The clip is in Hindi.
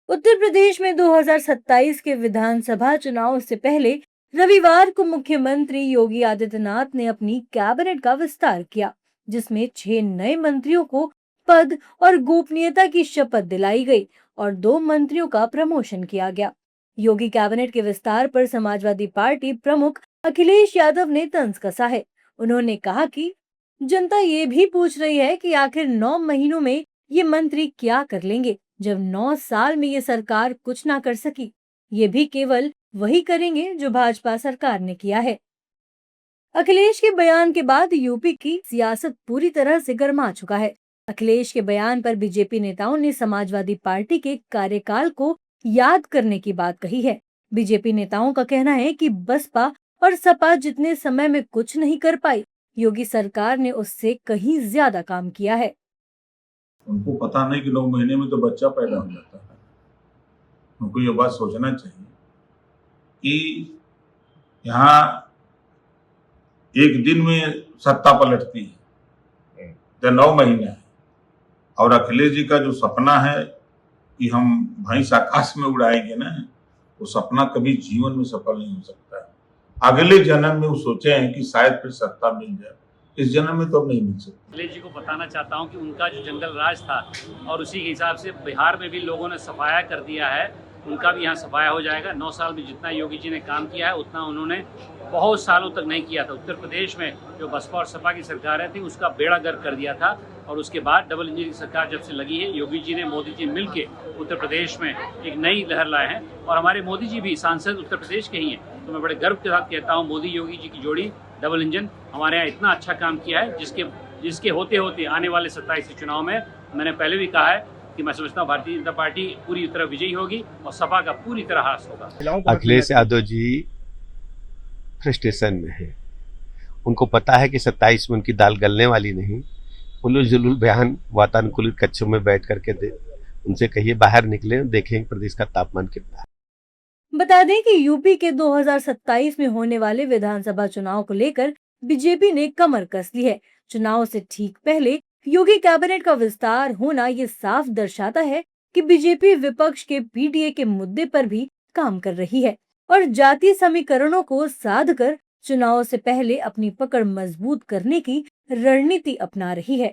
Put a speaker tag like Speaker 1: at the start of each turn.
Speaker 1: उत्तर प्रदेश में 2027 के विधानसभा चुनाव से पहले रविवार को मुख्यमंत्री योगी आदित्यनाथ ने अपनी कैबिनेट का विस्तार किया, जिसमें 6 नए मंत्रियों को पद और गोपनीयता की शपथ दिलाई गई और 2 मंत्रियों का प्रमोशन किया गया। योगी कैबिनेट के विस्तार पर समाजवादी पार्टी प्रमुख अखिलेश यादव ने तंज कसा है। उन्होंने कहा कि जनता ये भी पूछ रही है कि आखिर 9 महीनों में ये मंत्री क्या कर लेंगे, जब 9 साल में ये सरकार कुछ ना कर सकी। ये भी केवल वही करेंगे जो भाजपा सरकार ने किया है। अखिलेश के बयान के बाद यूपी की सियासत पूरी तरह से गर्मा चुका है। अखिलेश के बयान पर बीजेपी नेताओं ने समाजवादी पार्टी के कार्यकाल को याद करने की बात कही है। बीजेपी नेताओं का कहना है कि बसपा और सपा जितने समय में कुछ नहीं कर पाई, योगी सरकार ने उससे कहीं ज्यादा काम किया है।
Speaker 2: उनको पता नहीं कि 9 महीने में तो बच्चा पैदा हो जाता है। उनको ये बात सोचना चाहिए कि यहाँ एक दिन में सत्ता पलटती है, तो 9 महीने है। और अखिलेश जी का जो सपना है कि हम भैंस आकाश में उड़ाएंगे ना, वो सपना कभी जीवन में सफल नहीं हो सकता है। अगले जन्म में वो सोचे हैं कि शायद फिर सत्ता मिल जाए, इस जन्म में तो अब नहीं मिल सकती।
Speaker 3: अखिलेश जी को बताना चाहता हूं कि उनका जो जंगल राज था और उसी के हिसाब से बिहार में भी लोगों ने सफाया कर दिया है, उनका भी यहाँ सफाया हो जाएगा। 9 साल में जितना योगी जी ने काम किया है उतना उन्होंने बहुत सालों तक नहीं किया था। उत्तर प्रदेश में जो बसपा और सपा की सरकारें थी उसका बेड़ा गर्क कर दिया था, और उसके बाद डबल इंजन की सरकार जब से लगी है, योगी जी ने मोदी जी मिलके उत्तर प्रदेश में एक नई लहर लाए हैं। और हमारे मोदी जी भी सांसद उत्तर प्रदेश के ही हैं, तो मैं बड़े गर्व के साथ कहता हूँ मोदी योगी जी की जोड़ी डबल इंजन हमारे यहाँ इतना अच्छा काम किया है, जिसके होते होते आने वाले 27 के चुनाव में मैंने पहले भी कहा है कि मैं समझता हूँ भारतीय जनता पार्टी पूरी तरह विजयी होगी और सपा का पूरी तरह हास होगा।
Speaker 4: अखिलेश यादव जी फ्रस्ट्रेशन में है। उनको पता है कि 27 में उनकी दाल गलने वाली नहीं। उलूल जुलूल बयान वातानुकूलित कक्षों में बैठ करके उनसे कहिए बाहर निकले, देखें प्रदेश का तापमान कितना है।
Speaker 1: बता दें कि यूपी के 2027 में होने वाले विधानसभा चुनाव को लेकर बीजेपी ने कमर कस ली है। चुनाव से ठीक पहले योगी कैबिनेट का विस्तार होना ये साफ दर्शाता है कि बीजेपी विपक्ष के पीडीए के मुद्दे पर भी काम कर रही है और जातीय समीकरणों को साध कर चुनाव से पहले अपनी पकड़ मजबूत करने की रणनीति अपना रही है।